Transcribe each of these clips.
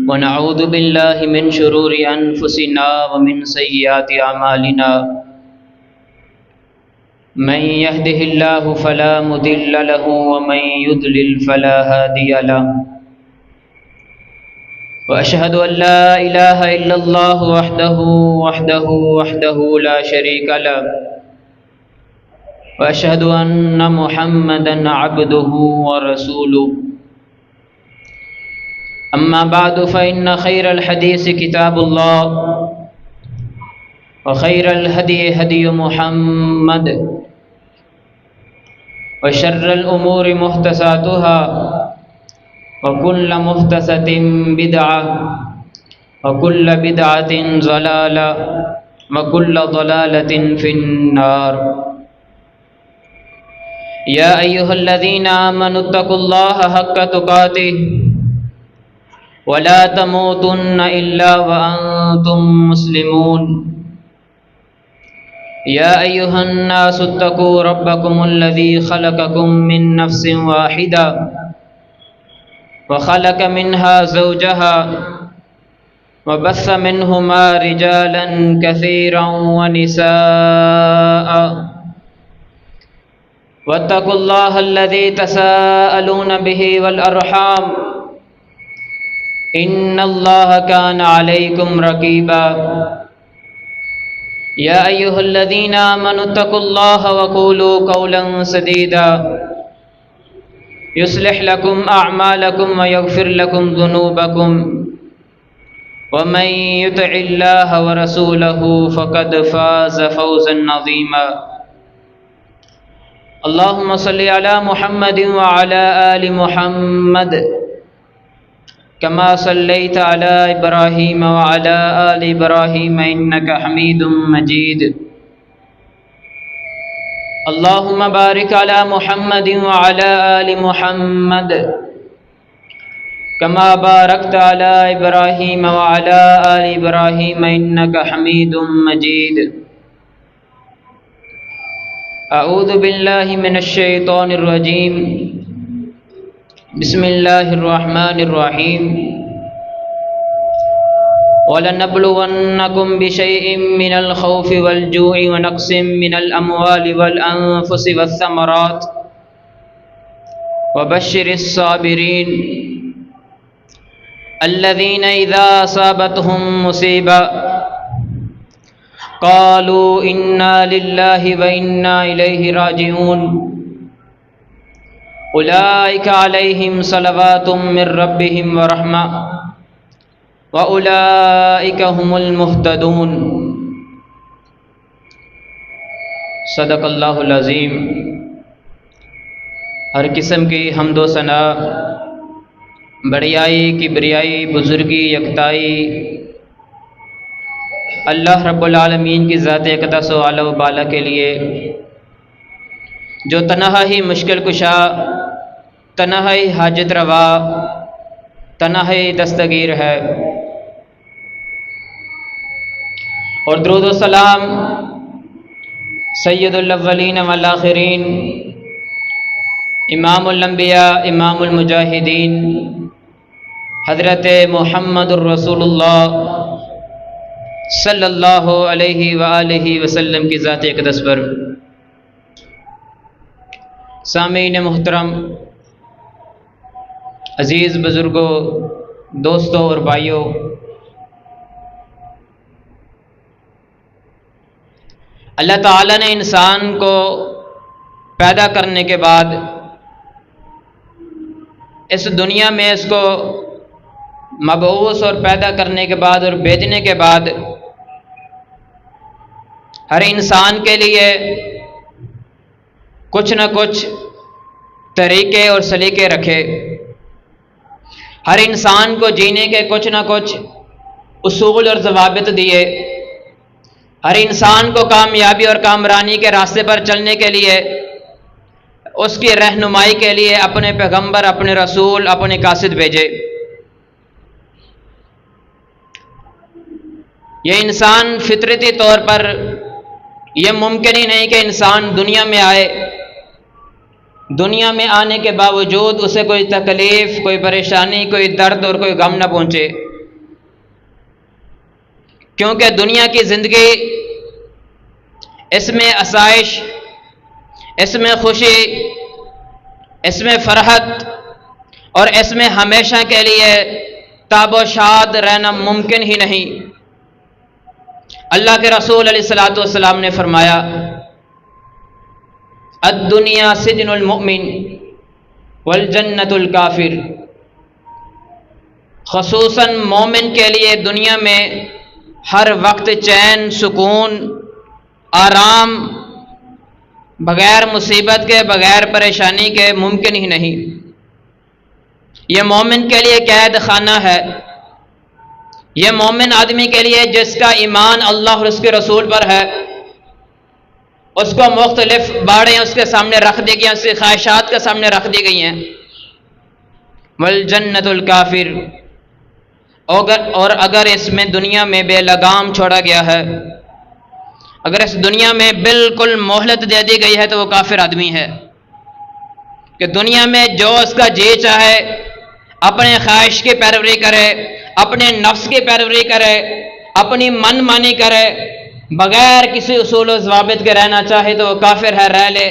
वनऊज़ु बिल्लाहि मिन शुरूरि अनफुसिना व मिन सय्यिआति अमालिना मन यहदिहिल्लाहु फला मुदिल्ल लहु व मन युद्लिल फला हादिय लहु व अशहदु अल्ला इलाहा इल्लल्लाह वहदहु ला शरीका लहु व अशहदु अन्ना मुहम्मदन अब्दुहु व रसूलुहु अम्मा बादु फ़इन्न खैरल हदीस किताबुल्लाह व खैरल हदी हदी मुहम्मद व शर्रल उमूरि मुहतसातुहा व कुल्ल मुहतसतिन बिदअह व कुल्ल बिदअतिन ज़लाला व कुल्ल ज़लालतिन फिन्नार। या अय्युहल्लज़ीना आमनुत्तकुल्लाह हक्क तुकातिह वला तमूतुन्न इल्ला व अंतुम मुस्लिमून। या अय्युहन्नासुत्तकू रब्बकुमुल्लज़ी खलक़कुम मिन नफ्सिन वाहिदा व खलक़ मिन्हा ज़ौजहा व बस्स मिन्हुमा रिजालन कसीरन व निसाअ वत्तकुल्लाहल्लज़ी तसाअलून बिही वल अरहाम इन्नल्लाह कान अलैकुम रकीबा। या अय्युहल्लज़ीना आमनुत्तकुल्लाह व क़ूलू क़ौलन सदीदा युस्लिह लकुम अअमालकुम व यग़फ़िर लकुम ज़ुनूबकुम व मन युतिइल्लाह व रसूलहु फ़क़द फ़ाज़ फ़ौज़न अज़ीमा। अल्लाहुम्मा सल्लि अला मुहम्मदिन व अला आलि मुहम्मद कमा सल्लैता अला इब्राहीम व अला आलि इब्राहीम इन्नका हमीदुम मजीद। अल्लाहुम्मा बारिक अला मुहम्मदिन व अला आलि मुहम्मद कमा बारकता अला इब्राहीम व अला आलि इब्राहीम इन्नका हमीदुम मजीद। अऊज़ु बिल्लाहि मिनश शैतानिर रजीम। बिस्मिल्लाहिर्रहमानिर्रहीम। वलनब्लुवन्नकुम बिशैइन मिनल खौफि वल जूइ व नक़्सिम मिनल अम्वालि वल अन्फुसि वस्समरात व बश्शिरिस साबिरीन अल्लज़ीना इज़ा असाबतहुम मुसीबा क़ालू इन्ना लिल्लाहि व इन्ना इलैहि राजिऊन। उलाइका अलैहिम सलवातुम मिर रब्बिहिम व रहमा व उलाइका हुमुल मुहतदून। सदक़ल्लाहुल अज़ीम। हर किस्म की हम्दो सना, बढ़ियाई, किबरियाई, बुज़ुर्गी, यकताई अल्लाह रब्बुल आलमीन की ज़ात अक़दस व आला व बाला के लिए, जो तन्हा ही मुश्किल कुशा, तन्हा ही हाजत रवा, तन्हा ही दस्तगीर है। और दुरूद व सलाम सय्यदुल अव्वलीन वल आखिरीन, इमामुल अंबिया, इमामुल मुजाहिदीन, हज़रत मुहम्मदुर रसूलुल्लाह सल्लल्लाहु अलैहि व आलिहि वसल्लम की ज़ात अक़दस पर। सामीन मुहतरम, अज़ीज़ बुज़ुर्गों, दोस्तों और भाइयों, अल्लाह ताला ने इंसान को पैदा करने के बाद, इस दुनिया में इसको मबऊस और पैदा करने के बाद और भेजने के बाद, हर इंसान के लिए कुछ न कुछ तरीके और सलीके रखे। हर इंसान को जीने के कुछ न कुछ उसूल और ज़वाबित दिए। हर इंसान को कामयाबी और कामरानी के रास्ते पर चलने के लिए, उसकी रहनुमाई के लिए अपने पैगंबर, अपने रसूल, अपने कासिद भेजे। ये इंसान फितरती तौर पर यह मुमकिन ही नहीं कि इंसान दुनिया में आए, दुनिया में आने के बावजूद उसे कोई तकलीफ़, कोई परेशानी, कोई दर्द और कोई गम न पहुँचे। क्योंकि दुनिया की ज़िंदगी, इसमें आसाइश, इसमें खुशी, इसमें फरहत और इसमें हमेशा के लिए ताबोशाद रहना मुमकिन ही नहीं। अल्लाह के रसूल अलैहिस्सलातु वस्सलाम ने फरमाया, अद्दुनिया सिजनुल मुमिन वल जन्नतुल काफिर। ख़ुसूसन मोमिन के लिए दुनिया में हर वक्त चैन, सुकून, आराम बग़ैर मुसीबत के, बग़ैर परेशानी के मुमकिन ही नहीं। यह मोमिन के लिए कैद खाना है। यह मोमिन आदमी के लिए जिसका ईमान अल्लाह और उसके रसूल पर है, उसको मुख्तलिफ बाड़ें उसके सामने रख दी गई हैं, उसकी ख्वाहिशात के सामने रख दी गई हैं। वल जन्नतुल काफिर, और अगर इसमें दुनिया में बेलगाम छोड़ा गया है, अगर इस दुनिया में बिल्कुल मोहलत दे दी गई है, तो वो काफिर आदमी है कि दुनिया में जो उसका जी चाहे अपने ख्वाहिश की पैरवी करे, अपने नफ्स की पैरवी करे, अपनी मन मानी करे, बगैर किसी उसूल और ज़वाबित के रहना चाहे तो वो काफिर है, रह ले।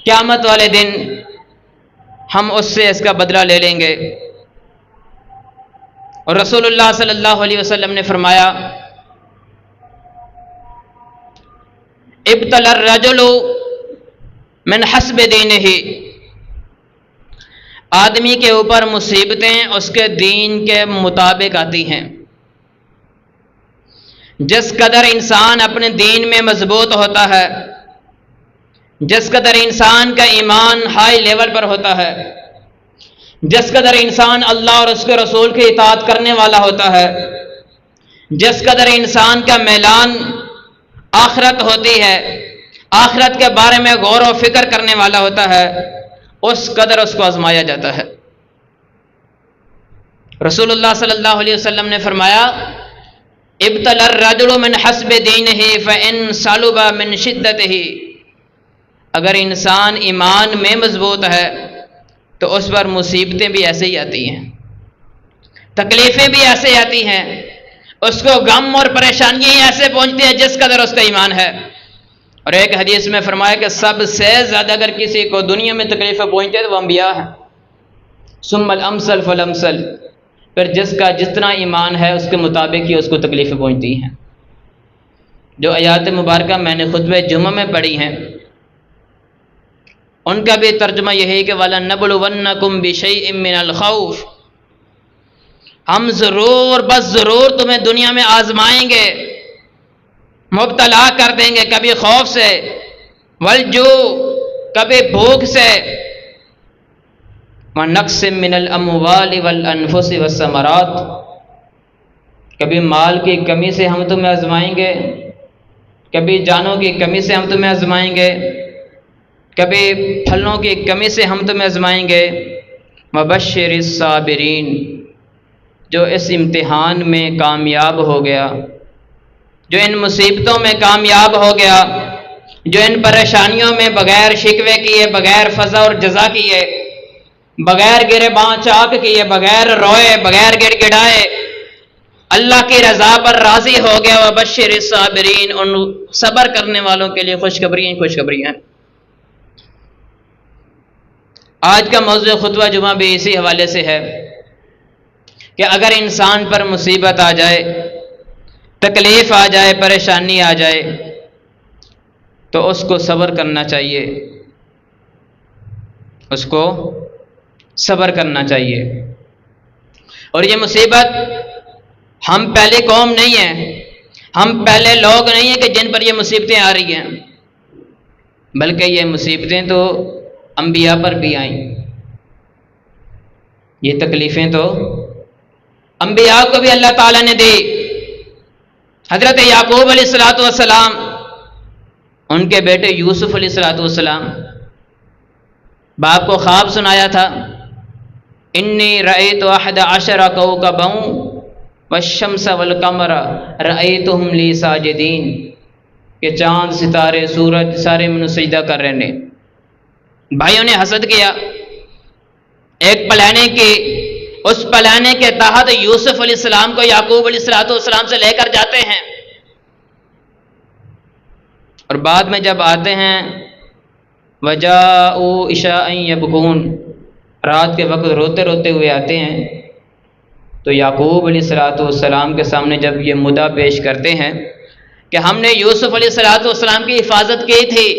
क़यामत वाले दिन हम उससे इसका बदला ले लेंगे। और रसूलुल्लाह सल्लल्लाहु अलैहि वसल्लम ने फरमाया, इब्तलर रजुलु मिन हस्ब दीनिही, आदमी के ऊपर मुसीबतें उसके दीन के मुताबिक आती हैं। जिस कदर इंसान अपने दीन में मजबूत होता है, जिस कदर इंसान का ईमान हाई लेवल पर होता है, जिस कदर इंसान अल्लाह और उसके रसूल की इताअत करने वाला होता है, जिस कदर इंसान का मैलान आखिरत होती है, आखिरत के बारे में गौर व फिक्र करने वाला होता है, उस कदर उसको आजमाया जाता है। रसूलुल्लाह सल्लल्लाहु अलैहि वसल्लम ने फरमाया, इब्तलर रजुलु मिन हस्ब दीनिही फ़इन सलुबा मिन शिद्दतिही, अगर इंसान ईमान में मजबूत है तो उस पर मुसीबतें भी ऐसे ही आती हैं, तकलीफें भी ऐसे आती हैं, उसको गम और परेशानियां ऐसे पहुंचती हैं जिस कदर उसका ईमान है। और एक हदीस में फरमाया कि सबसे ज़्यादा अगर किसी को दुनिया में तकलीफ़ें पहुंचती है तो वह अंबिया है। सुम्मल अमसल फल अमसल, फिर जिसका जितना ईमान है उसके मुताबिक ही उसको तकलीफ़ें पहुंचती हैं। जो आयात मुबारका मैंने खुतबे जुमा में पढ़ी हैं, उनका भी तर्जुमा यह है कि वला नबलुवन्नकुम बिशैइन मिनल खौफ, हम ज़रूर बस ज़रूर तुम्हें दुनिया में आजमाएंगे, मुब्तला कर देंगे, कभी खौफ से, वलजू, कभी भूख से, व नक्स मिनल अमवालि वल अनफुसि वस्समरात, कभी माल की कमी से हम तुम्हें आजमाएंगे, कभी जानों की कमी से हम तुम्हें आजमाएंगे, कभी फलों की कमी से हम तुम्हें आजमाएंगे। वबश्शिरिस साबिरीन, जो इस इम्तिहान में कामयाब हो गया, जो इन मुसीबतों में कामयाब हो गया, जो इन परेशानियों में बगैर शिकवे किए, बगैर फजा और जजा किए, बगैर गिरेबां चाक किए, बगैर रोए, बगैर गिड़गिड़ाए, अल्लाह की रजा पर राजी हो गया। वबश्शिरिस साबिरीन, उन सब्र करने वालों के लिए खुशखबरियां खुशखबरियां। आज का मौजूद खुतबा जुमा भी इसी हवाले से है कि अगर इंसान पर मुसीबत आ जाए, तकलीफ आ जाए, परेशानी आ जाए, तो उसको सब्र करना चाहिए, उसको सब्र करना चाहिए। और ये मुसीबत हम पहले कौम नहीं है, हम पहले लोग नहीं हैं कि जिन पर ये मुसीबतें आ रही हैं, बल्कि ये मुसीबतें तो अंबिया पर भी आईं। ये तकलीफ़ें तो अंबिया को भी अल्लाह ताला ने दी। हज़रत याकूब अलैहिस्सलातु वस्सलाम, उनके बेटे यूसुफ अलैहिस्सलातु वस्सलाम, बाप को ख्वाब सुनाया था, इन्नी रअयतु अहद अशरा कौकबन वश्शम्स वल कमरा रअयतुहुम ली साजिदीन, कि चांद, सितारे, सूरज सारे मैंने सजदा कर रहे ने। भाइयों ने हसद किया, एक प्लानिंग की, उस पलाने के तहत यूसुफ अलैहिस्सलाम को याकूब अलैहिस्सलाम से लेकर जाते हैं। और बाद में जब आते हैं, वजाऊ इशाअन यबकून, रात के वक्त रोते रोते हुए आते हैं, तो याकूब अलैहिस्सलाम के सामने जब ये मुद्दा पेश करते हैं कि हमने यूसुफ अलैहिस्सलाम की हिफाजत की थी,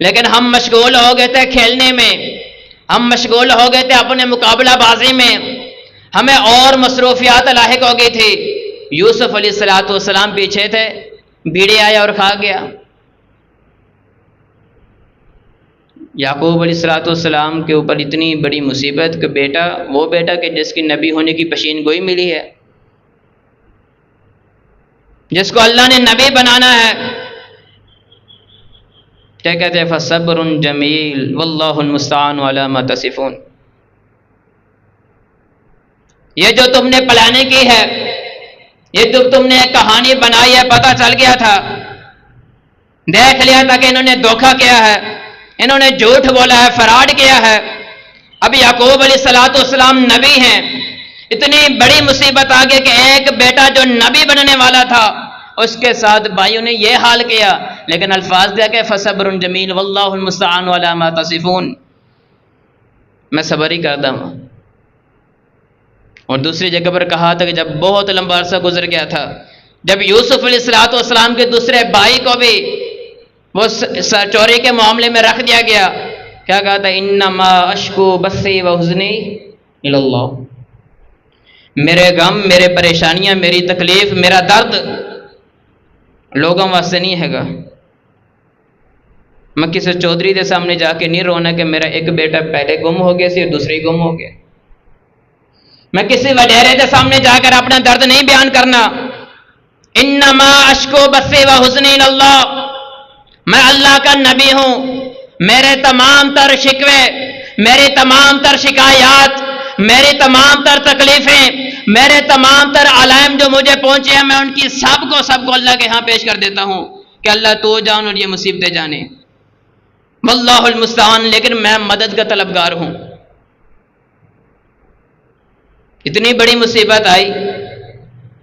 लेकिन हम मशगूल हो गए थे खेलने में, हम मशगूल हो गए थे अपने मुकाबलाबाजी में, हमें और मसरूफियात लाहिक हो गई थी। यूसुफ अलैहिस्सलाम पीछे थे, बीड़े आया और खा गया। याकूब अलैहिस्सलाम के ऊपर इतनी बड़ी मुसीबत कि बेटा, वो बेटा कि जिसकी नबी होने की पेशीन गोई मिली है, जिसको अल्लाह ने नबी बनाना है, क्या कहते हैं, फसब्रुन जमील वल्लाहुल मुस्तआन अला मा तसिफून। ये जो तुमने प्लानिंग की है, ये जो तुमने कहानी बनाई है, पता चल गया था, देख लिया था कि इन्होंने धोखा किया है, इन्होंने झूठ बोला है, फराड किया है। अब याकूब अलैहिस्सलाम नबी हैं, इतनी बड़ी मुसीबत आ गई कि एक बेटा जो नबी बनने वाला था उसके साथ भाइयों ने यह हाल किया। लेकिन अल्फाज दिया कि फसब्रुन जमील वल्लाहुल मुस्तआन अला मा तसिफून, मैं सब्र ही करता हूँ। और दूसरी जगह पर कहा था कि जब बहुत लंबा अरसा गुजर गया था, जब यूसुफ अलैहिस्सलाम के दूसरे भाई को भी वो चोरी के मामले में रख दिया गया, क्या कहा था, इन्नमा अश्कू बस्सी व हुज़्नी इलल्लाह, मेरे गम, मेरे परेशानियां, मेरी तकलीफ, मेरा दर्द लोगों वास्ते नहीं हैगा। मैं किसी चौधरी के सामने जाके नहीं रोना कि मेरा एक बेटा पहले गुम हो गया सी, दूसरी गुम हो गया। मैं किसी वडेरे के सामने जाकर अपना दर्द नहीं बयान करना। इन्नमा अश्को बस्सी व हुज़्नी इलल्लाह, मैं अल्लाह का नबी हूं, मेरे तमाम तर शिकवे, मेरी तमाम तर शिकायत, मेरी तमाम तर तकलीफें, मेरे तमाम तर अलाइम जो मुझे पहुंचे हैं, मैं उनकी सबको अल्लाह के यहाँ पेश कर देता हूं कि अल्लाह तो जान और ये मुसीबतें जाने, वल्लाहुल मुस्तआन, लेकिन मैं मदद का तलबगार हूं। इतनी बड़ी मुसीबत आई,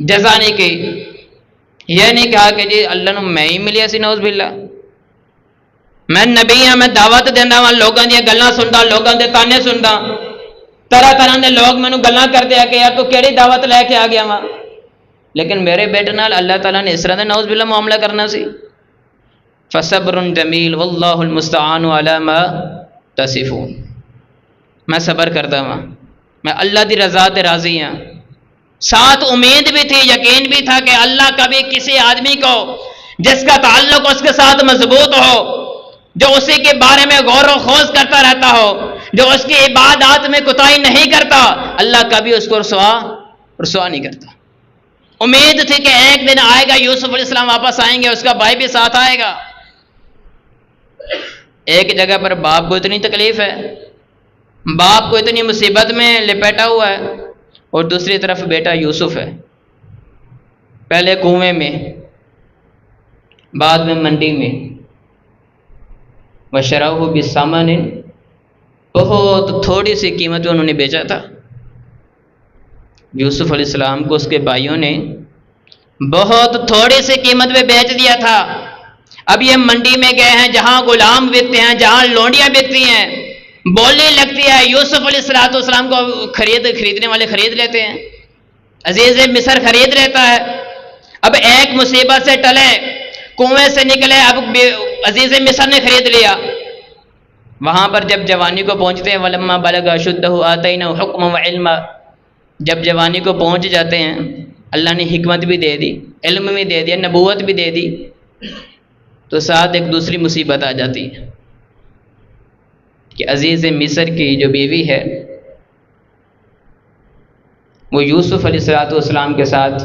जज़ा नहीं की, यह नहीं कहा कि जी अल्लाह ने मैं ही मिलिया सी, नौज़ बिल्ला, मैं नबी हाँ, मैं दावत देना वा, लोगों दी गल्लां सुनदा, लोगों दे ताने सुनदा, तरह तरह के लोग मैनू गल्लां करते हैं कि यार तू केड़ी दावत लैके आ गया वा, लेकिन मेरे बेटे नाल अल्लाह ताला ने इस तरह का नौज़ बिल्ला मामला करना सी। फसब्रुन जमील वल्लाहुल मुस्तआन अला मा तसिफून, मैं सब्र करता वहाँ, मैं अल्लाह की रज़ा ते राज़ी हाँ। साथ उम्मीद भी थी, यकीन भी था कि अल्लाह कभी किसी आदमी को जिसका ताल्लुक उसके साथ मजबूत हो, जो उसी के बारे में गौर व खोज करता रहता हो, जो उसकी इबादत में कोताही नहीं करता, अल्लाह कभी उसको रुसवा नहीं करता। उम्मीद थी कि एक दिन आएगा, यूसुफ अलैहिस्सलाम वापस आएंगे, उसका भाई भी साथ आएगा। एक जगह पर बाप को इतनी तकलीफ है, बाप को इतनी मुसीबत में लिपेटा हुआ है, और दूसरी तरफ बेटा यूसुफ है, पहले कुएं में, बाद में मंडी में, वशराहु बिस्समन, बहुत थोड़ी सी कीमत में उन्होंने बेचा था। यूसुफ अलैहिस्सलाम को उसके भाइयों ने बहुत थोड़ी सी कीमत में बेच दिया था। अब ये मंडी में गए हैं जहां गुलाम बिकते हैं, जहां लोंडियां बिकती हैं, बोलने लगती है, यूसुफ अलैहिस्सलाम को खरीदने वाले खरीद लेते हैं, अजीज मिस्र खरीद लेता है। अब एक मुसीबत से टले, कुएं से निकले, अब अजीज मिस्र ने खरीद लिया। वहां पर जब जवानी को पहुंचते हैं, वलम्मा बलगा अशुद्धहु आतैना हुक्मन व इल्मा, जब जवानी को पहुंच जाते हैं, अल्लाह ने हिकमत भी दे दी, इल्म भी दे दिया, नबूवत भी दे दी, तो साथ एक दूसरी मुसीबत आ जाती है कि अजीज मिस्र की जो बीवी है वो यूसुफ अलैहिस्सलाम के साथ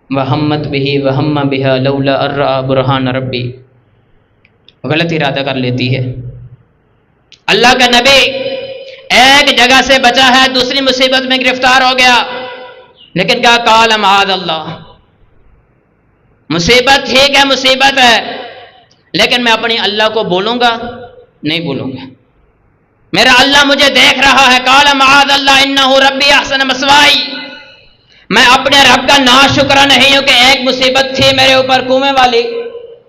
वहम्मत बिही वहम्मा बिहा लौला अर्रा बुरहान रब्बी, गलत इरादा कर लेती है। अल्लाह का नबी एक जगह से बचा है, दूसरी मुसीबत में गिरफ्तार हो गया, लेकिन क्या काल माद अल्लाह, मुसीबत ठीक है, मुसीबत है, लेकिन मैं अपनी अल्लाह को बोलूंगा नहीं बोलूंगा। मेरा अल्लाह मुझे देख रहा है। काला माद अल्लाह इन्नहु रब्बी अहसन मसवाई, मैं अपने रब का नाशुक्र नहीं हूं कि एक मुसीबत थी मेरे ऊपर कुएं वाली,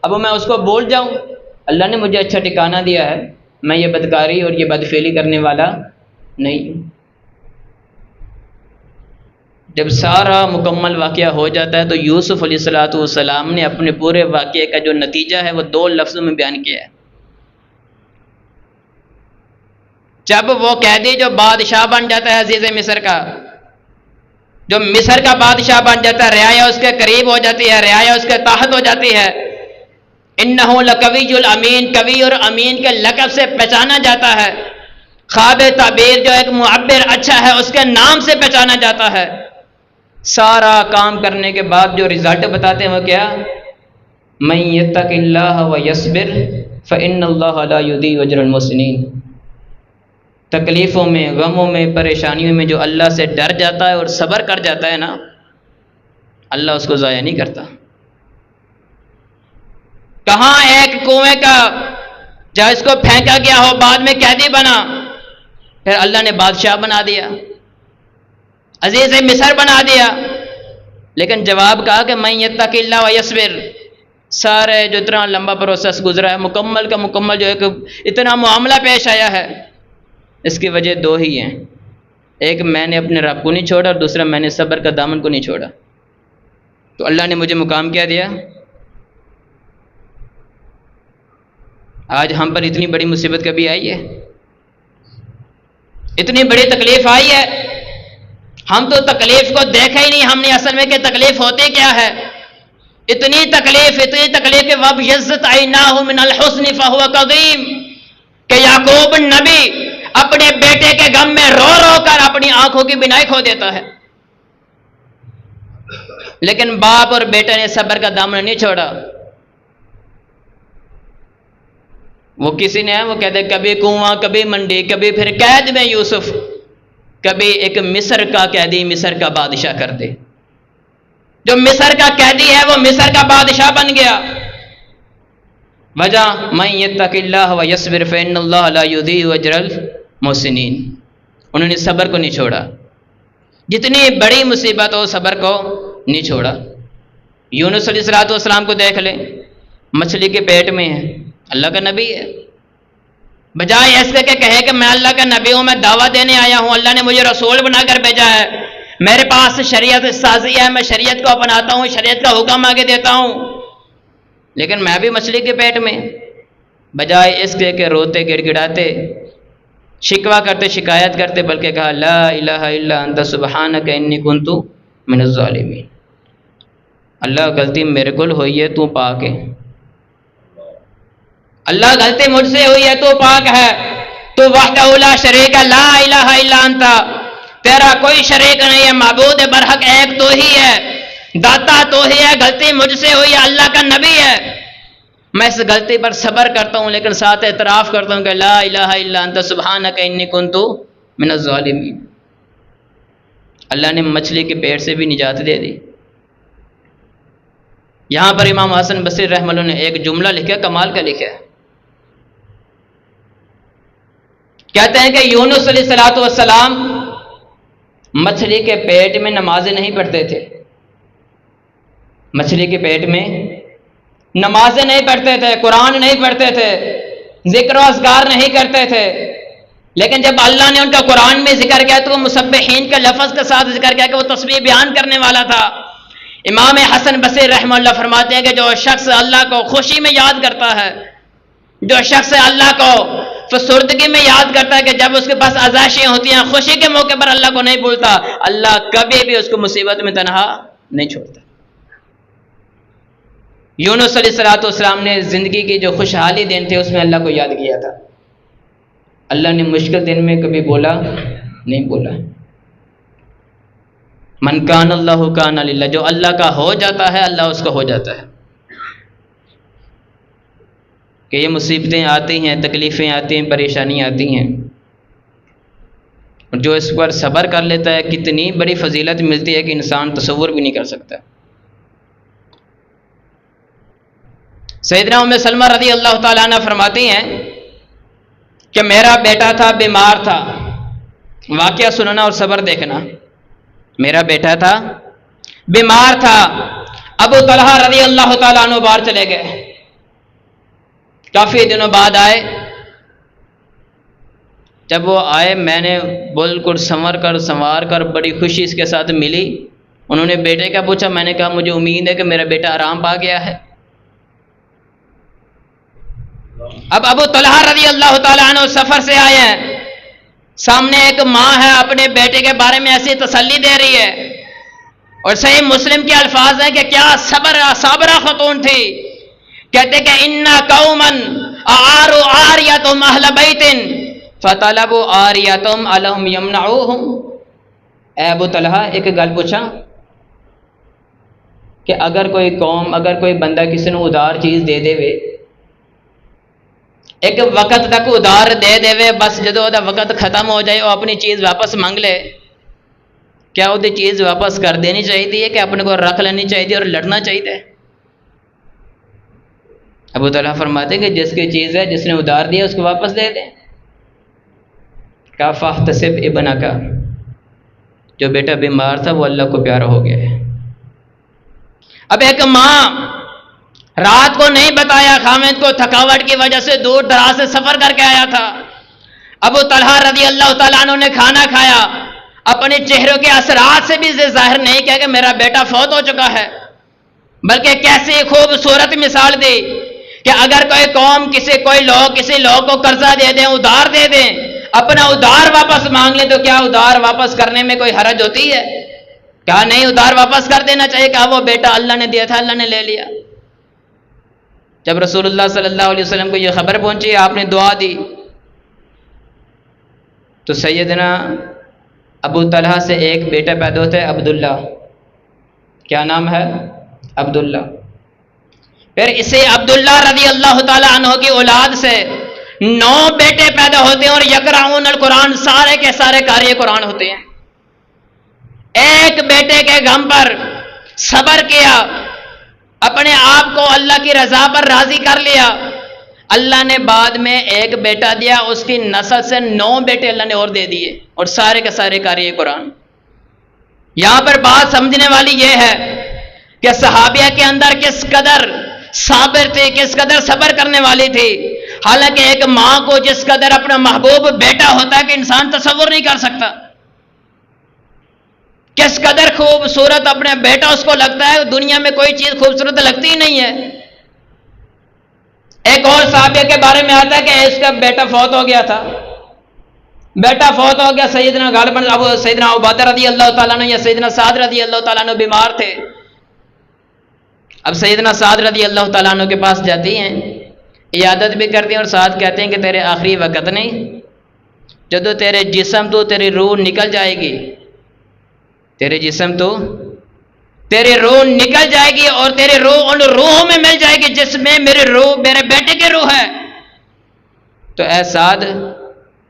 अब मैं उसको भूल जाऊं। अल्लाह ने मुझे अच्छा ठिकाना दिया है, मैं ये बदकारी और ये बदफेली करने वाला नहीं हूं। जब सारा मुकम्मल वाक़या हो जाता है तो यूसुफ अलैहिस्सलाम ने अपने पूरे वाक़ये का जो नतीजा है वो 2 लफ्ज़ों में बयान किया है। जब वो कैदी जो बादशाह बन जाता है अजीज़ मिस्र का, जो मिस्र का बादशाह बन जाता है, रियाया उसके करीब हो जाती है, रियाया उसके ताहत हो जाती है। इन्नहु लकवियुल अमीन, कवि और अमीन के लक़ब से पहचाना जाता है। ख्वाब ताबीर जो एक मुअब्बिर अच्छा है उसके नाम से पहचाना जाता है। सारा काम करने के बाद जो रिजल्ट बताते हैं वो क्या? मन यत्तक़िल्लाह व यस्बिर फ़इन्नल्लाह ला युज़ीअु अज्रल मुहसिनीन। तकलीफ़ों में, गमों में, परेशानियों में जो अल्लाह से डर जाता है और सब्र कर जाता है ना, अल्लाह उसको ज़ाया नहीं करता। कहाँ एक कुएं का जहाँ इसको फेंका गया हो बाद में कैदी बना, फिर अल्लाह ने बादशाह बना दिया, अजीज़ मिस्र बना दिया। लेकिन जवाब कहा कि मैं यत्तक़िल्लाह व यस्बिर। सारे जो इतना लंबा प्रोसेस गुजरा है, मुकम्मल का मुकम्मल जो एक इतना मामला पेश आया है, इसकी वजह 2 ही हैं। एक, मैंने अपने रब को नहीं छोड़ा, और दूसरा, मैंने सब्र का दामन को नहीं छोड़ा। तो अल्लाह ने मुझे मुकाम क्या दिया? आज हम पर इतनी बड़ी मुसीबत कभी आई है? इतनी बड़ी तकलीफ आई है, हम तो तकलीफ को देखा ही नहीं हमने असल में कि तकलीफ होती क्या है। इतनी तकलीफ के वब यज़्ज़त आइनाहु मिनल हुस्न फहुव कज़ीम, कि याकूब नबी अपने बेटे के गम में रो रो कर अपनी आंखों की बिनाई खो देता है। लेकिन बाप और बेटे ने सब्र का दामन नहीं छोड़ा। वो किसी ने वो कहते कभी कुआं, कभी मंडी, कभी फिर कैद में यूसुफ, कभी एक मिस्र का कैदी मिस्र का बादशाह कर दे। जो मिस्र का कैदी है वो मिस्र का बादशाह बन गया। वजह मैं यत्तक़िल्लाह व यस्बिर फ़इन्नल्लाह ला युज़ीअु अज्रल मुहसिनीन। उन्होंने सब्र को नहीं छोड़ा। जितनी बड़ी मुसीबत हो सब्र को नहीं छोड़ा। यूनुस अलैहिस्सलाम को देख लें, मछली के पेट में है, अल्लाह का नबी है। बजाय ऐसे के कहे कि मैं अल्लाह का नबी हूं, मैं दावा देने आया हूं, अल्लाह ने मुझे रसूल बनाकर भेजा है, मेरे पास शरीयत साजी है, मैं शरीयत को अपनाता हूं, शरीयत का हुक्म आगे देता हूं, लेकिन मैं भी मछली के पेट में। बजाय इसके के रोते गिड़गिड़ाते शिकवा करते शिकायत करते, बल्कि कहा ला इलाहा इल्ला अंत सुब्हानक इन्नी कुन्तु मिनज़ ज़ालिमीन। अल्लाह गलती मेरे को हुई है, तू पाक है। अल्लाह गलती मुझसे हुई है, तू पाक है। तू वहदहु ला शरीक ला इलाहा इल्ला अंता, तेरा कोई शरीक नहीं है, माबूद बरहक एक तो ही है, दाता तो ही है, गलती मुझसे हुई है, अल्लाह का नबी है। मैं इस गलती पर सब्र करता हूं, लेकिन साथ एतराफ़ करता हूं कि ला इलाहा इल्ला अंता सुब्हानक इन्नी कुन्तु मिनज़ ज़ालिमीन। अल्लाह ने मछली के पेट से भी निजात दे दी। यहां पर इमाम हसन बसरी रहमतुल्लाह ने एक जुमला लिखा, कमाल का लिखा है। कहते हैं कि यूनुस अलैहिस्सलाम मछली के पेट में नमाजें नहीं पढ़ते थे। मछली के पेट में नमाजें नहीं पढ़ते थे, कुरान नहीं पढ़ते थे, जिक्र और अज़कार नहीं करते थे। लेकिन जब अल्लाह ने उनका कुरान में जिक्र किया तो वो मुसब्बिहीन के लफ्ज़ के साथ जिक्र किया कि वो तस्बीह बयान करने वाला था। इमाम हसन बसरी रहमतुल्लाह फरमाते हैं कि जो शख्स अल्लाह को खुशी में याद करता है, जो शख्स अल्लाह को फसुर्दगी में याद करता है, कि जब उसके पास आज़ाशियाँ होती हैं, खुशी के मौके पर अल्लाह को नहीं भूलता, अल्लाह कभी भी उसको मुसीबत में तन्हा नहीं छोड़ता। यूनुस अलैहिस्सलाम ने ज़िंदगी की जो खुशहाली दिन थे उसमें अल्लाह को याद किया था। अल्लाह ने मुश्किल दिन में कभी बोला नहीं बोला। मन कान अल्लाहु कान लिल्लाह, जो अल्लाह का हो जाता है अल्लाह उसका हो जाता है। कि ये मुसीबतें आती हैं, तकलीफ़ें आती हैं, परेशानियाँ आती हैं, और जो इस पर सब्र कर लेता है कितनी बड़ी फजीलत मिलती है कि इंसान तसव्वुर भी नहीं कर सकता। सैयदना उम्मे सलमा रज़ी अल्लाह ताला अन्हा फरमाती हैं कि मेरा बेटा था, बीमार था। वाकया सुनना और सब्र देखना। मेरा बेटा था, बीमार था। अबू तलहा रज़ी अल्लाह ताला अन्हु बाहर चले गए। काफी दिनों बाद आए। जब वो आए, मैंने बिल्कुल संवार कर बड़ी खुशी इसके साथ मिली। उन्होंने बेटे का पूछा। मैंने कहा मुझे उम्मीद है कि मेरा बेटा आराम पा गया है। अब अबू तलहा रज़ी अल्लाह ताला अन्हु सफर से आए हैं। सामने एक माँ है, अपने बेटे के बारे में ऐसी तसल्ली दे रही है। और सही मुस्लिम के अल्फाज हैं कि क्या साबरा खतून थी। कहते कि इन्ना कौमन आरू आरियतुम अहल बैतिन फतलबु आरियतुम अलहुम यमनऊहुम। ए अबू तलहा, एक गल पूछा कि अगर कोई कौम, अगर कोई बंदा किसी ने उधार चीज दे देवे, एक वक्त तक उधार दे देवे, बस जो वक्त खत्म हो जाए वो अपनी चीज वापस मांग ले, क्या वो चीज वापस कर देनी चाहिए कि अपने को रख लेनी चाहिए और लड़ना चाहिए? अबू तलहा फरमाते कि जिसकी चीज है, जिसने उधार दिया उसको वापस दे दे। काफा तसिब इबना का, जो बेटा बीमार था वो अल्लाह को प्यारा हो गया है। अब एक माँ रात को नहीं बताया खामिद को, थकावट की वजह से दूर दराज से सफर करके आया था। अबू तलहा रज़ी अल्लाह ताला अन्हु ने खाना खाया। अपने चेहरों के असरात से भी जाहिर नहीं किया कि मेरा बेटा फौत हो चुका है, बल्कि कैसी खूबसूरत मिसाल दी कि अगर कोई कौम किसी लोग को कर्जा दे दें, उधार दे दें, अपना उधार वापस मांग ले, तो क्या उधार वापस करने में कोई हरज होती है? क्या नहीं, उधार वापस कर देना चाहिए। क्या वो बेटा अल्लाह ने दिया था, अल्लाह ने ले लिया। जब रसूलुल्लाह सल्लल्लाहु अलैहि वसल्लम को यह खबर पहुंची, आपने दुआ दी, तो सैयदना अबू तलहा से एक बेटा पैदा होता है, अब्दुल्ला। क्या नाम है? अब्दुल्ला। फिर इसे अब्दुल्ला रज़ी अल्लाह ताला अन्हु की औलाद से 9 बेटे पैदा होते हैं और यक़राऊन अल कुरान, सारे के सारे कारी कुरान होते हैं। एक बेटे के गम पर सब्र किया, अपने आप को अल्लाह की रजा पर राजी कर लिया। अल्लाह ने बाद में एक बेटा दिया, उसकी नस्ल से 9 बेटे अल्लाह ने और दे दिए, और सारे के सारे कारी कुरान। यहां पर बात समझने वाली यह है कि सहाबिया के अंदर किस कदर साबिर थे, किस कदर सब्र करने वाली थी। हालांकि एक मां को जिस कदर अपना महबूब बेटा होता है कि इंसान तसव्वुर नहीं कर सकता, किस कदर खूबसूरत अपने बेटा उसको लगता है, दुनिया में कोई चीज खूबसूरत लगती ही नहीं है। एक और साहबे के बारे में आता है कि इसका बेटा फौत हो गया था। बेटा फौत हो गया, सैयदना गालिबन सैयदना उबादा रज़ी अल्लाह ताला अन्हु या सैयदना साद रज़ी अल्लाह ताला अन्हु बीमार थे। अब सैयदना साद रज़ी अल्लाह ताला अन्हु के पास जाती हैं, इयादत भी करती हैं, और साथ कहते हैं कि तेरे आखिरी वक्त नहीं, जब तेरे जिस्म तो तेरी रूह निकल जाएगी, तेरे जिस्म तो तेरी रूह निकल जाएगी और तेरी रूह उन रूहों में मिल जाएगी जिसमें मेरी रूह, मेरे बेटे की रूह है। तो ऐ साद,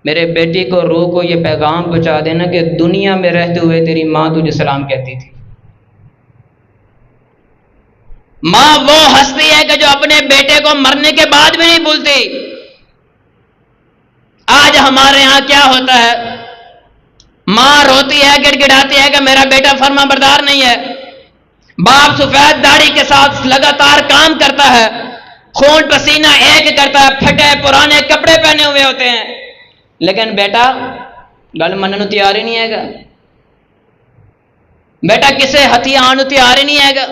मेरे बेटी को, रूह को ये पैगाम पहुंचा देना कि दुनिया में रहते हुए तेरी मां तुझे सलाम कहती थी। मां वो हस्ती है कि जो अपने बेटे को मरने के बाद भी नहीं भूलती। आज हमारे यहां क्या होता है, मां रोती है, गिड़गिड़ाती है कि मेरा बेटा फर्मा बरदार नहीं है। बाप सफेद दाढ़ी के साथ लगातार काम करता है, खून पसीना एक करता है, फटे पुराने कपड़े पहने हुए होते हैं, लेकिन बेटा गल मनने तैयार ही नहीं हैगा। बेटा किसे हथिया आने तैयार ही नहीं हैगा।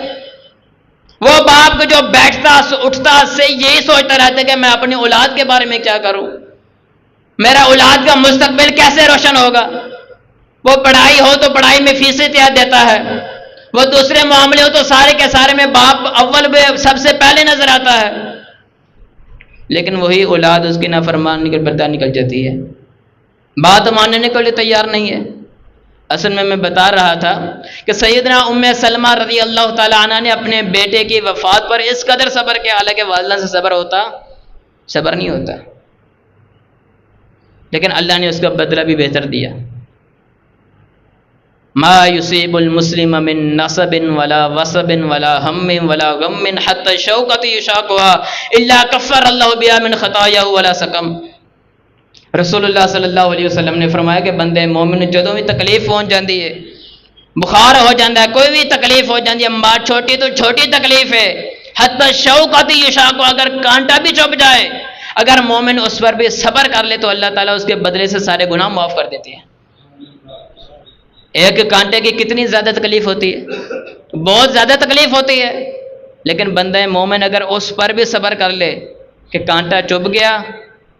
वो बाप को जो बैठता उठता से यही सोचता रहता है कि मैं अपनी औलाद के बारे में क्या करूं, मेरा औलाद का मुस्तकबिल कैसे रोशन होगा। वो पढ़ाई हो तो पढ़ाई में फीसें तैयार देता है, वो दूसरे मामले हो तो सारे के सारे में बाप अव्वल में सबसे पहले नजर आता है, लेकिन वही औलाद उसकी नाफरमान निकल जाती है, बात मानने के लिए तैयार नहीं है। असल में मैं बता रहा था कि सैयदना उम्मे सलमा रज़ी अल्लाह ताला अन्हा ने अपने बेटे की वफात पर इस कदर सब्र किया, हालांकि वालिदा से सब्र नहीं होता, लेकिन अल्लाह ने उसका बदला भी बेहतर दिया। मा युसीबुल मुस्लिम मिन नसबिन वला वसबिन वला हम्मिन वला गम्मिन हत्ता शौकती युशाकुहा इल्ला कफ़्फ़र अल्लाहु बिहा मिन खतायाहु वला सकम। रसूलुल्लाह सल्लल्लाहु अलैहि वसल्लम ने फरमाया कि बंदे मोमिन जदों भी तकलीफ पहुंच जाती है, बुखार हो जाता है, कोई भी तकलीफ हो जाती है, मार छोटी तो छोटी तकलीफ है, हत्ता शौकती यशा को अगर कांटा भी चुभ जाए, अगर मोमिन उस पर भी सब्र कर ले तो अल्लाह ताला उसके बदले से सारे गुनाह माफ कर देते हैं। एक कांटे की कितनी ज्यादा तकलीफ होती है, बहुत ज्यादा तकलीफ होती है, लेकिन बंदा मोमिन अगर उस पर भी सब्र कर ले कि कांटा चुभ गया,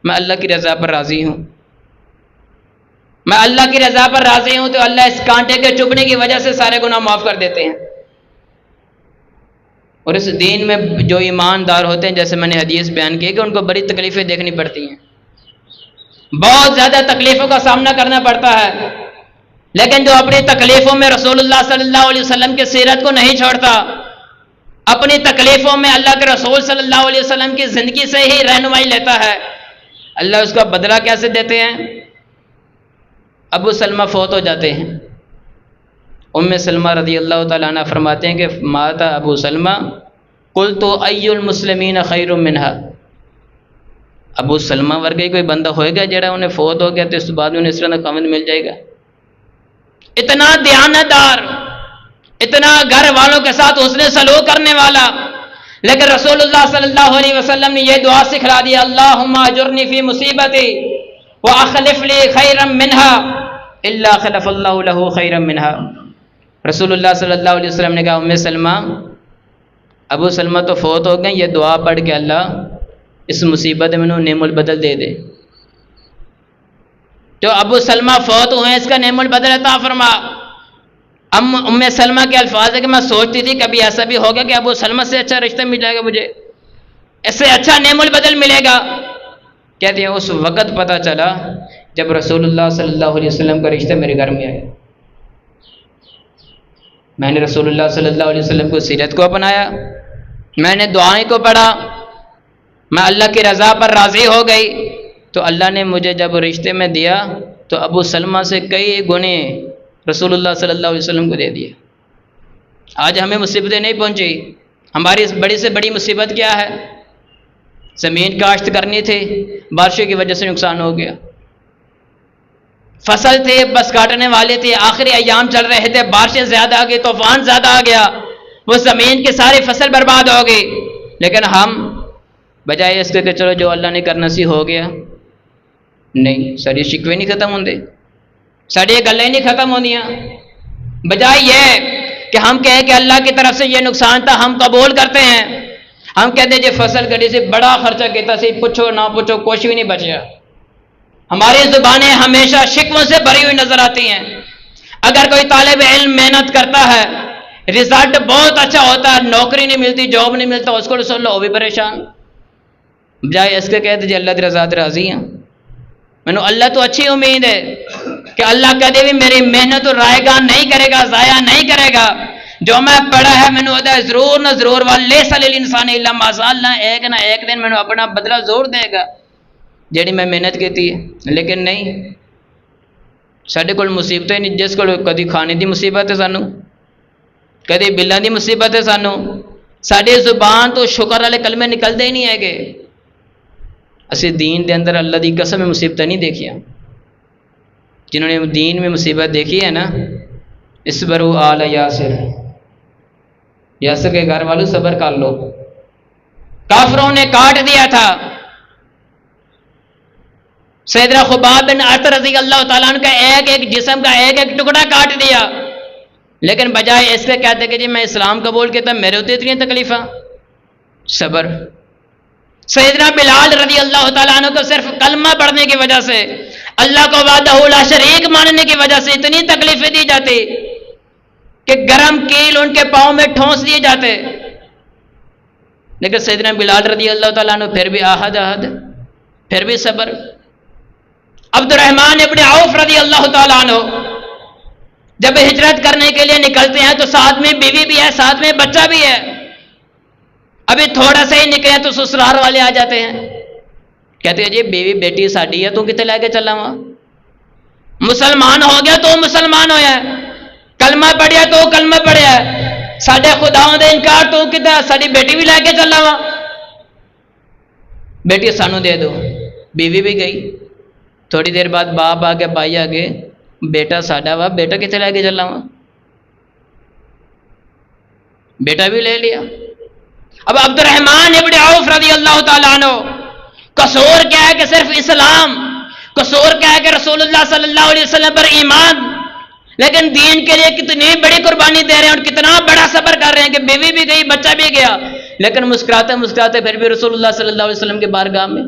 मैं अल्लाह की रजा पर राजी हूं, मैं अल्लाह की रजा पर राजी हूं, तो अल्लाह इस कांटे के चुभने की वजह से सारे गुनाह माफ कर देते हैं। और इस दीन में जो ईमानदार होते हैं, जैसे मैंने हदीस बयान की कि उनको बड़ी तकलीफें देखनी पड़ती हैं, बहुत ज्यादा तकलीफों का सामना करना पड़ता है, लेकिन जो अपनी तकलीफों में रसूलुल्लाह सल्लल्लाहु अलैहि वसल्लम की सीरत को नहीं छोड़ता, अपनी तकलीफों में अल्लाह के रसूल सल्लल्लाहु अलैहि वसल्लम की जिंदगी से ही रहनुमाई लेता है, अल्लाह उसका बदला कैसे देते हैं। अबू सलमा फौत हो जाते हैं, उम्मे सलमा रदी अल्लाह तआला अन्हा फरमाते हैं कि माता अबू सलमा कुल तो अय्युल मुस्लिमीन खैरुम मिनहा, अबू सलमा वर्गे कोई बंदा होएगा जड़ा उन्हें फौत हो गया तो इस बाद में उन्हें इस तरह का कमन मिल जाएगा। इतना दयानतदार, इतना घर वालों के साथ उसने सलूक करने वाला, लेकिन रसूलुल्लाह सल्लल्लाहु अलैहि वसल्लम ने यह दुआ सिखला दी, अल्लाहुम्मा अजुरनी फी मुसीबती व अखलिफ ली खैरम मिनहा इल्ला खलफल्लाहु लहू खैरम मिनहा। रसूलुल्लाह सल्लल्लाहु अलैहि वसल्लम ने कहा, उम्मे सलमा, अबू सलमा तो फौत हो गए, ये दुआ पढ़ के अल्लाह इस मुसीबत में नेमुल बदल दे दे। जो अबू सलमा फौत हुए इसका नेमुल बदल अता फरमा। उम्मे सलमा के अल्फाज है कि मैं सोचती थी कभी ऐसा भी होगा कि अबू सलमा से अच्छा रिश्ता मिल जाएगा, मुझे इससे अच्छा नेमुल बदल मिलेगा। कहते हैं उस वक़्त पता चला जब रसूलुल्लाह सल्लल्लाहु अलैहि वसल्लम का रिश्ता मेरे घर में आया। मैंने रसूलुल्लाह सल्लल्लाहु अलैहि वसल्लम को सीरत को अपनाया, मैंने दुआएं को पढ़ा, मैं अल्लाह की रज़ा पर राज़ी हो गई, तो अल्लाह ने मुझे जब रिश्ते में दिया तो अबू सलमा से कई गुने रसूलुल्लाह सल्लल्लाहु अलैहि वसल्लम को दे दिए। आज हमें मुसीबतें नहीं पहुंची, हमारी बड़ी से बड़ी मुसीबत क्या है, ज़मीन काश्त करनी थी, बारिशों की वजह से नुकसान हो गया, फसल थे बस काटने वाले थे, आखिरी अयाम चल रहे थे, बारिशें ज़्यादा आ गई, तूफान ज़्यादा आ गया, वो ज़मीन की सारी फसल बर्बाद हो गई। लेकिन हम बजाय इसके कि चलो जो अल्लाह ने करना सी हो गया, नहीं, सारी शिकवे नहीं खत्म होंगे, साड़ी गल्लें नहीं खत्म होंदियां। बजाय यह कि हम कहें कि अल्लाह की तरफ से यह नुकसान था, हम कबूल करते हैं, हम कहते जो फसल कटी से बड़ा खर्चा किया सी, पूछो ना पूछो कुछ भी नहीं बचा। हमारी जुबानें हमेशा शिकवों से भरी हुई नजर आती हैं। अगर कोई तालिब इल्म मेहनत करता है, रिजल्ट बहुत अच्छा होता है, नौकरी नहीं मिलती, जॉब नहीं मिलता, उसको सुन लो वो भी परेशान। बजाय इसके कहते जी अल्लाह की रज़ा ते राज़ी हैं, मैनू अल्लाह तो अच्छी उम्मीद है कि अल्लाह कदे भी मेरी मेहनत और रायगा नहीं करेगा, ज़ाया नहीं करेगा। जो मैं पढ़ा है मैनू जरूर न जरूर वाले सलिल इंसान इल्ला माशाअल्लाह, एक ना एक दिन मैनू अपना बदला जोर देगा जी मैं मेहनत की है। लेकिन नहीं, साढ़े कोल मुसीबतें नहीं, जिस कोल कभी खाने की मुसीबत है, सानू कभी बिलों की मुसीबत है, सानू साड़ी जुबान तो शुक्र वाले कलमे निकलते ही नहीं है। असी दीन के अंदर अल्लाह की कसम में मुसीबत नहीं देखिया। जिन्होंने दीन में मुसीबत देखी है ना, इस बरू आल यासिर, यासिर के घर वालों सब्र कर लो, काफरों ने काट दिया था। सैयदना खुबाब बिन अर्त रज़ी अल्लाह तआला अन्हु का एक एक जिस्म का एक एक टुकड़ा काट दिया, लेकिन बजाय इसके कहते कि जी मैं इस्लाम कबूल किया, मेरे होते इतनी तकलीफा, सब्र। सैयदना बिलाल रज़ी अल्लाह तआला अन्हु को सिर्फ कलमा पढ़ने की वजह से, अल्लाह को वाहदहू ला शरीक मानने की वजह से इतनी तकलीफें दी जाती कि गरम कील उनके पाँव में ठोंस दिए जाते, लेकिन सैयदना बिलाल रज़ी अल्लाह तआला अन्हु फिर भी आहद आहद, फिर भी सब्र। अब्दुर्रहमान इब्ने औफ रज़ी अल्लाह तआला अन्हु जब हिजरत करने के लिए निकलते हैं तो साथ में बीवी भी है, साथ में बच्चा भी है। अभी थोड़ा सा ही निकले तो ससुराल वाले आ जाते हैं, कहते हैं जी बीवी बेटी साड़ी है, तू कितने लैके चला वहां, मुसलमान हो गया तो मुसलमान होया, कलमा पढ़िया तो कलमा पढ़िया, साडे खुदाओं दे इनकार तो कितना, साड़ी बेटी भी लैके चला वहां, बेटी सानू दे दो। बीवी भी गई, थोड़ी देर बाद बाप आके भाई आगे, बेटा साडा वा, बेटा कितने लैके चला वा, बेटा भी ले लिया। अब अब्दुर्रहमान इब्न औफ रज़ी अल्लाह तआला अन्हु, कसूर क्या है कि सिर्फ इस्लाम, कसूर क्या है कि रसूलुल्लाह सल्लल्लाहु अलैहि वसल्लम पर ईमान, लेकिन दीन के लिए कितनी बड़ी कुर्बानी दे रहे हैं और कितना बड़ा सब्र कर रहे हैं कि बीवी भी गई, बच्चा भी गया, लेकिन मुस्कुराते मुस्कुराते फिर भी रसूलुल्लाह सल्लल्लाहु अलैहि वसल्लम के बारगाह में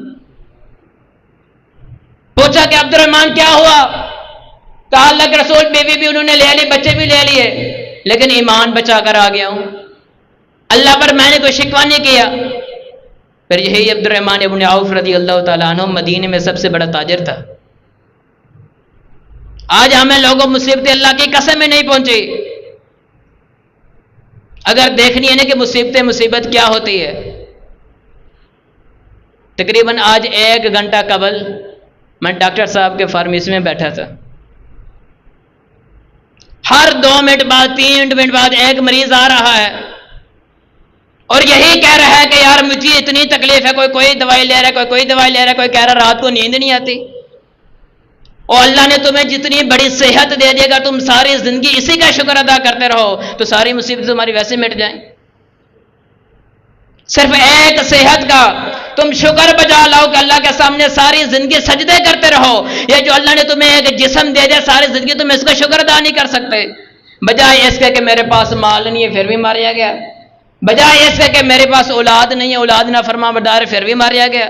पूछा कि अब्दुर्रहमान क्या हुआ? कहा अल्लाह के रसूल, बीवी भी उन्होंने ले ली, बच्चे भी ले लिए, लेकिन ईमान बचा कर आ गया हूं, अल्लाह पर मैंने कोई शिकवा नहीं किया। फिर यही अब्दुर्रहमान इब्न औफ रज़ी अल्लाह तआला अन्हु मदीने में सबसे बड़ा ताजिर था। आज हमें लोगों मुसीबतें अल्लाह की कसम में नहीं पहुंची। अगर देखनी है ना कि मुसीबतें मुसीबत क्या होती है, तकरीबन आज 1 घंटा कबल मैं डॉक्टर साहब के फार्मेसी में बैठा था। हर 2 मिनट बाद 3 मिनट बाद एक मरीज आ रहा है और यही कह रहा है कि यार मुझे इतनी तकलीफ है, कोई दवाई ले रहा है, कोई दवाई ले रहा है, कोई कह रहा रात को नींद नहीं आती। और अल्लाह ने तुम्हें जितनी बड़ी सेहत दे देगा, तुम सारी जिंदगी इसी का शुक्र अदा करते रहो तो सारी मुसीबत तुम्हारी वैसे मिट जाए। सिर्फ एक सेहत का तुम शुक्र बजा लाओ कि अल्लाह के सामने सारी जिंदगी सजदे करते रहो। ये जो अल्लाह ने तुम्हें एक जिस्म दे दिया, सारी जिंदगी तुम इसका शुक्र अदा नहीं कर सकते। बजाय इसके कि मेरे पास माल नहीं है फिर भी मारा गया, बजाय इसके कि मेरे पास औलाद नहीं है, औलाद ना फरमा बरदार फिर भी मारा गया।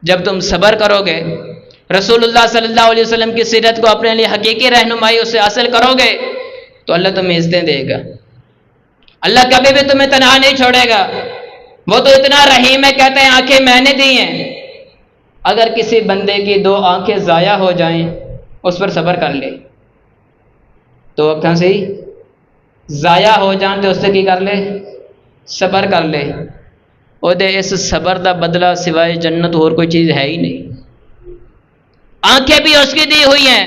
जब तुम सब्र करोगे, रसूलुल्लाह सल्लल्लाहु अलैहि वसल्लम की सीरत को अपने लिए हकीकी रहनुमाई उससे हासिल करोगे तो अल्लाह तुम्हें इज्जतें देगा। अल्लाह कभी भी तुम्हें तनहा नहीं छोड़ेगा। वो तो इतना रहीम है, कहते हैं आंखें मैंने दी हैं। अगर किसी बंदे की 2 आंखें ज़ाया हो जाएं, उस पर सब्र कर ले। तो आंखें से ही ज़ाया हो जाए तो उससे की कर ले, सब्र कर ले। और इस सब्र का बदला सिवाय जन्नत और कोई चीज़ है ही नहीं। आंखें भी उसकी दी हुई हैं,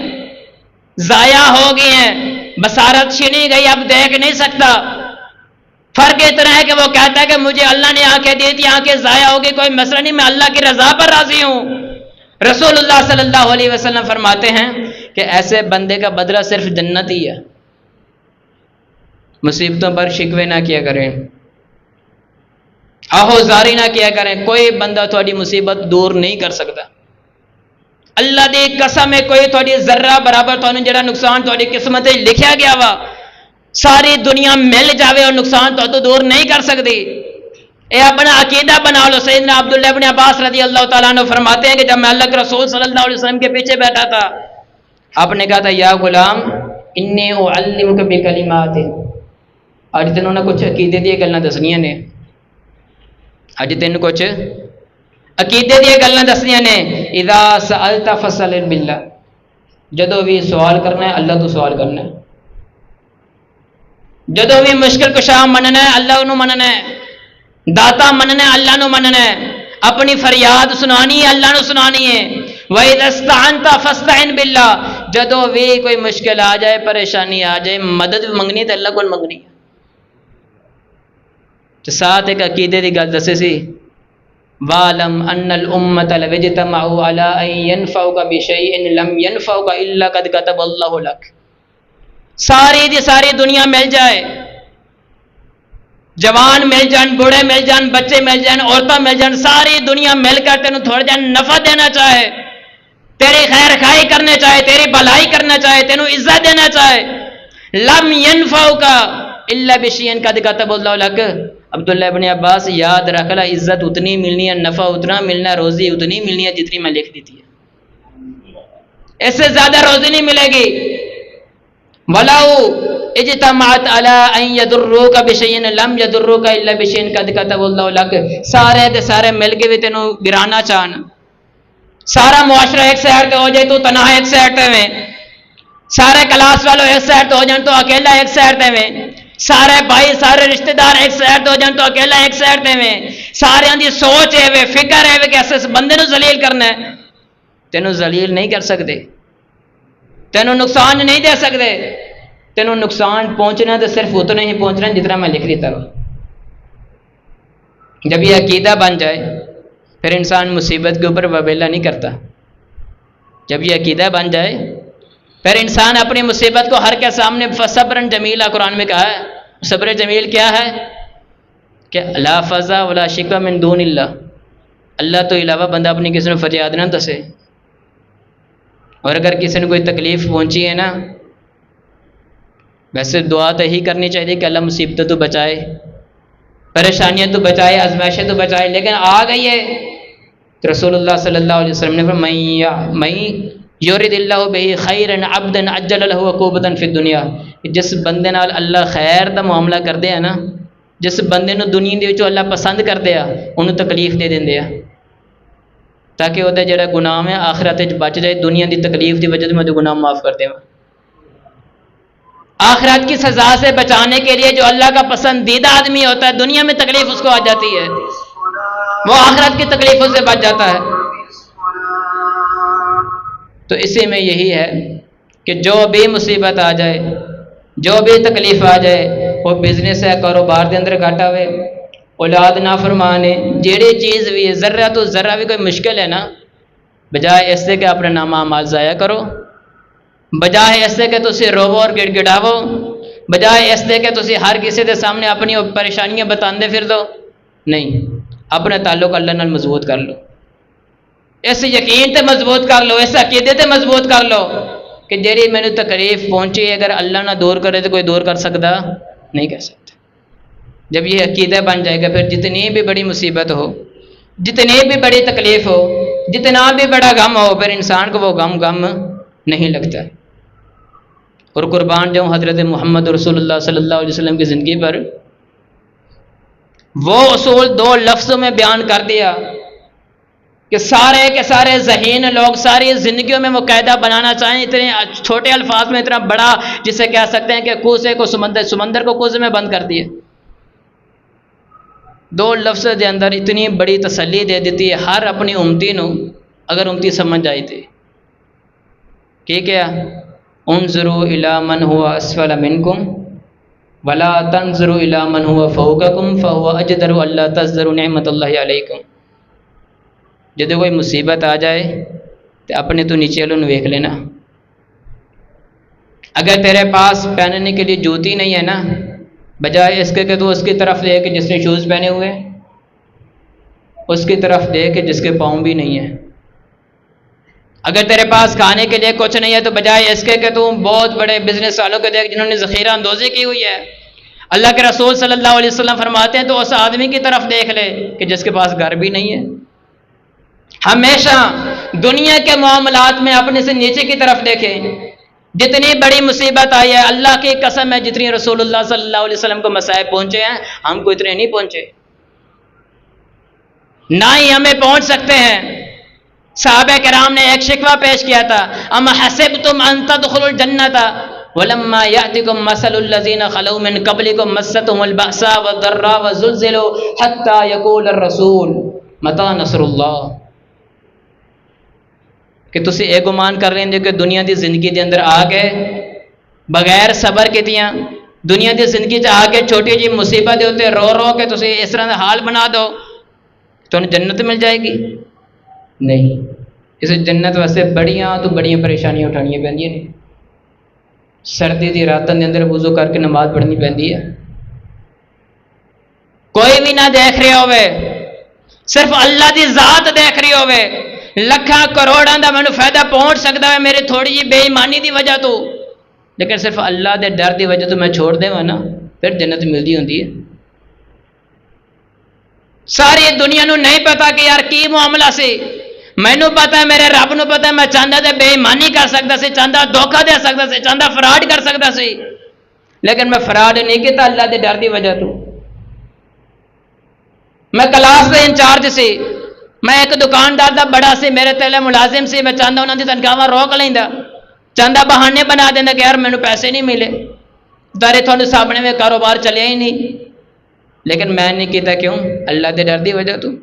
ज़ाया हो गई हैं, बसारत छीनी गई, अब देख नहीं सकता। फर्क इतना है कि वो कहता है कि मुझे अल्लाह ने आंखें दी थी, आंखें ज़ाया हो गई, कोई मसला नहीं, मैं अल्लाह की रजा पर राजी हूं। रसूलुल्लाह सल्लल्लाहु अलैहि वसल्लम फरमाते हैं कि ऐसे बंदे का बदला सिर्फ जन्नत ही है। मुसीबतों पर शिकवे ना किया करें, आहोजारी ना किया करें। कोई बंदा थोड़ी मुसीबत दूर नहीं कर सकता। अल्लाह दी कसम है, कोई थोड़ी जर्रा बराबर तो जरा नुकसान थोड़ी किस्मत लिखा गया वा, सारी दुनिया मिल जावे और नुकसान तो दूर नहीं कर सकती। ये अपना अकीदा बना लो। सैयदना अब्दुल्लाह इब्न अब्बास रज़ी अल्लाह तआला अन्हु फरमाते हैं कि जब मैं अल्लाह के रसूल सल्लल्लाहु अलैहि वसल्लम के पीछे बैठा था, आपने कहा था या गुलाम इन्नी उअल्लिमुका बिकलिमातिन। आज तेनों ने कुछ अकीदे दी गल्लां दसनियां ने, अज तेन कुछ अकीदे दी गल्लां दसनियां ने। इदा सअलता फसल बिल्लाह, जदों भी सवाल करना है अल्लाह तो सवाल करना है। जदों भी मुश्किल कुशा मनना है अल्लाह नूं मनना है, दाता मनना है अल्लाह नूं मनना है, अपनी फरियाद सुनानी है अल्लाह नूं सुनानी है। वइदस्तअनता फस्तइन बिल्लाह, जदों भी कोई मुश्किल आ जाए, परेशानी आ जाए, मदद मंगनी तो अल्लाह को मंगनी है। तो साथ एक अकीदे की गल दसे सी, वालम अन्नल उम्मत लवजतमउ अला अन यनफउका बिशैइन लम यनफउका इल्ला कद कतबल्लाहु लक। सारी दी सारी दुनिया मिल जाए, जवान मिल जान, बूढ़े मिल जान, बच्चे मिल जान, औरतें मिल जान, सारी दुनिया मिलकर तेन थोड़ा जा नफा देना चाहे, तेरी खैर खाई करने चाहे, तेरी भलाई करना चाहे, तेन इज्जत देना चाहे, लम यनफउका इल्ला बिशैइन कद कतबल्लाहु लक। अब्दुल्लाह इब्न अब्बास याद रख ला, इज्जत उतनी मिलनी है, नफा उतना मिलना है, रोजी उतनी मिलनी है जितनी मैं लिख दी थी, इससे ज्यादा रोजी नहीं मिलेगी। वलाउ इज्तमाअत अला अन यदुर्रुका बिशैइन लम यदुर्रुका इल्ला बिशैइन कद कतबल्लाहु लक। सारे दे सारे मिल के भी तेनों गिराना चाहन, सारा मुआशरा एक साइड पे हो जाए तो तनहा एक साइड में, सारे क्लास वालों एक साइड हो जाए तो अकेला एक साइड में, सारे भाई सारे रिश्तेदार एक साइड हो जाए तो अकेला एक साइड में। सारे दी सोच है वे, फिक्र है वे कि ऐसे बंदे नूं जलील करना है। तेनों जलील नहीं कर सकते, तेनों नुकसान नहीं दे सकते। तेनों नुकसान पहुंचना तो सिर्फ उतना ही पहुंचना जितना मैं लिख देता हूं। जब ये अकीदा बन जाए फिर इंसान मुसीबत के ऊपर वबेला नहीं करता। जब ये अकीदा बन जाए फिर इंसान अपनी मुसीबत को हर के सामने सब्रन जमीला कुरान में कहा है। सब्र जमील क्या है कि ला फज़ा वला शिका मिन दूनिल्लाह, अल्लाह तो इलावा बंदा अपनी किसी ने फरियाद ना दसे। और अगर किसी ने कोई तकलीफ़ पहुंची है ना, वैसे दुआ तो यही करनी चाहिए कि अल्लाह मुसीबत तो बचाए, परेशानियां तो बचाए, आजमाइशें तो बचाए, लेकिन आ गई है तो रसूलुल्लाह सल्लल्लाहु अलैहि वसल्लम ने फरमाया मई युरिदिल्लाहु बिही खैरन अब्दन अज्जल लहु अकूबतन फिद दुनिया, जिस बंदे नाल अल्लाह खैर दा मामला करदे है ना, जिस बंदे नूं दुनिया दे विचों अल्लाह पसंद करदे आ, उन्होंने तकलीफ दे देंदे आ ताकि वह जिहड़ा गुनाह है आखिरत च बच जाए। दुनिया की तकलीफ की वजह से मैं गुनाह माफ़ कर देवां। आखिरत की सजा से बचाने के लिए जो अल्लाह का पसंदीदा आदमी होता है, दुनिया में तकलीफ उसको आ जाती है, वो आखिरत की तकलीफों से बच जाता है। तो इसी में यही है कि जो भी मुसीबत आ जाए, जो भी तकलीफ आ जाए, वो बिजनेस है, कारोबार के अंदर घाटा हुए, औलाद ना फरमाने, जेड़ी चीज़ भी है, ज़र्रा तो ज़र्रा भी कोई मुश्किल है ना, बजाय इससे कि अपना नामा माल ज़ाया करो, बजाय इससे कि तुसी रोवो और गिड़गिड़ावो, बजाय इससे कि तुसी हर किसी के सामने अपनी परेशानियां बताते फिर दो, नहीं, अपने ताल्लुक अल्लाह नाल मजबूत कर लो, इस यकीन ते मजबूत कर लो, इस अकीदे ते मजबूत कर लो कि जेड़ी मैंने तकलीफ पहुंची अगर अल्लाह ना दूर करे तो कोई दूर कर सकता नहीं, कर सकता। जब ये अकीदा बन जाएगा फिर जितनी भी बड़ी मुसीबत हो, जितनी भी बड़ी तकलीफ हो, जितना भी बड़ा गम हो, फिर इंसान को वो गम नहीं लगता। और कुर्बान जाऊँ हज़रत मोहम्मद रसूलुल्लाह सल्लल्लाहु अलैहि वसल्लम की ज़िंदगी पर, वो उसूल दो लफ्ज़ों में बयान कर दिया कि सारे के सारे ज़हीन लोग सारी ज़िंदगियों में मुकायदा बनाना चाहें, इतने छोटे अल्फाज में इतना बड़ा, जिसे कह सकते हैं कि कूसे को समंदर को कूजे में बंद कर दिए। दो लफ्ज़ के अंदर इतनी बड़ी तसल्ली दे दी है हर अपनी उम्मती नूं, अगर उम्मती समझ आई थी कि क्या उन्ज़ुरू इला मन हुआ अस्फल मिनकुम वला तंज़ुरू इला मन हुआ फ़ौक़कुम फ़हुवा अजदरु अल्ला तज़्दरू निअमतुल्लाहि अलैकुम। जब कोई मुसीबत आ जाए तो अपने तो नीचे वालों वेख लेना, अगर तेरे पास पहनने के लिए जूती नहीं है ना, बजाय इसके कि तो उसकी तरफ देख जिसने शूज़ पहने हुए, उसकी तरफ देख जिसके पाँव भी नहीं है। अगर तेरे पास खाने के लिए कुछ नहीं है तो बजाय इसके कि तू बहुत बड़े बिजनेस वालों को देख जिन्होंने ज़ख़ीरा अंदोज़ी की हुई है। अल्लाह के रसूल सल्लल्लाहु अलैहि वसल्लम फरमाते हैं तो उस आदमी की तरफ देख ले कि जिसके पास घर भी नहीं है। हमेशा दुनिया के मामलात में अपने से नीचे की तरफ देखें। जितनी बड़ी मुसीबत आई है, अल्लाह की कसम है, जितनी रसूलुल्लाह सल्लल्लाहु अलैहि वसल्लम को मसाइब पहुंचे हैं, हमको इतने नहीं पहुंचे, ना ही हमें पहुंच सकते हैं। सहाबा किराम ने एक शिकवा पेश किया था, अम हसिबतुम अन तदखुलुल जन्नता वलम्मा यातिकुम मसलुल लज़ीना खलू मिन क़ब्लिकुम मस्सतहुमुल बअसा वद्दर्रा वज़ुलज़िलू हत्ता यक़ूल रसूल मता नसरुल्लाह। कि तुसी ये गुमान कर रहे हैं कि दुनिया की जिंदगी के अंदर आके बगैर सबर कीतियां, दुनिया की जिंदगी आके छोटी जी मुसीबत के उत्ते रो रो के तुसी इस तरह का हाल बना दो तो जन्नत मिल जाएगी? नहीं, इस जन्नत वास्ते बड़ियां तो बड़ियां परेशानियां उठानियां पैंदियां ने। सर्दी की रातों के अंदर वुज़ू करके नमाज पढ़नी पैंदी है, कोई भी ना देख रहे होवे, सिर्फ अल्लाह की जात देख रही होवे, लखा करोड़ों का मैनू फायदा पहुंच सकता है मेरी थोड़ी जी बेईमानी की वजह तो, लेकिन सिर्फ अल्लाह के डर की वजह तो मैं छोड़ देवा ना, फिर जन्नत मिलती होंगी है। सारी दुनिया नू नहीं पता कि यार की मामला से, मैनू पता है, मेरे रब नू पता है, मैं चाहता तो बेईमानी कर सकता सी, चाहता धोखा दे सकता सी, चाहता फ्रॉड कर सकता सी, लेकिन मैं फ्रॉड नहीं किया अल्लाह के डर की वजह तो। मैं क्लास के इंचार्ज से, मैं एक दुकानदार का बड़ा से, मेरे तेले मुलाजिम से, मैं चाहता उन्होंने तनख्वाह रोक लेंदा, चाहता बहाने बना देना कि यार मैनू पैसे नहीं मिले, तारे थोड़े सामने में कारोबार चलिया ही नहीं, लेकिन मैं नहीं किया। क्यों? अल्लाह के डर की वजह तो।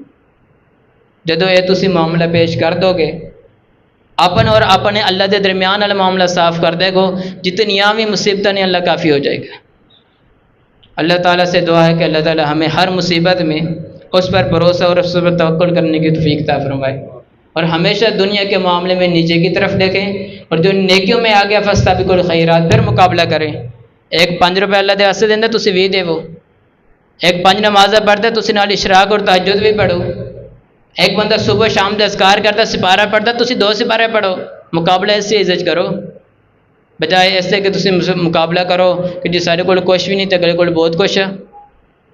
जदों ये तुसी मामला पेश कर दोगे अपन और अपने अल्लाह के दरम्यान वाला मामला साफ कर देगो, जितनियाँ भी मुसीबत ने अल्लाह काफ़ी हो जाएगा। अल्लाह ताला से दुआ है कि अल्लाह ताला हमें हर मुसीबत में उस पर भरोसा और उस पर तवक्कुल करने की तौफीक अता फरमाए। और हमेशा दुनिया के मामले में नीचे की तरफ देखें, और जो नेकियों में आ गया फस्ताबिकुल खैरात फिर मुकाबला करें। एक 5 रुपये अल्लाह दे वास्ते देंदा तुसी 20 देवो, एक 5 नमाज़ा पढ़ता तुसी नाल इशराक और तहज्जुद भी पढ़ो, एक बंदा सुबह शाम दे अज़कार करता सिपारा पढ़ता तुसी 2 सिपारे पढ़ो। मुकाबला ऐसे इज्जत करो, बजाय ऐसे कि तुसी मुकाबला करो कि जी सारे कोल कुछ भी नहीं तो अगले कोल बहुत कुछ है।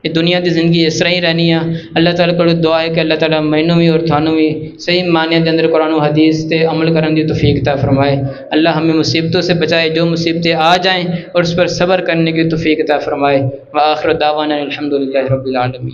ये दुनिया की ज़िंदगी इस तरह ही रहनी है। अल्लाह ताला को दुआ है कि अल्लाह ताला मैनू भी और थानू भी सही मानिया के अंदर कुरान और हदीस से अमल करने की तौफीक अता फरमाए। अल्लाह हमें मुसीबतों से बचाए, जो मुसीबतें आ जाएँ और उस पर सब्र करने की तौफीक अता फरमाए। व आखिर दावाना अल्हम्दुलिल्लाहि रब्बिल आलमीन।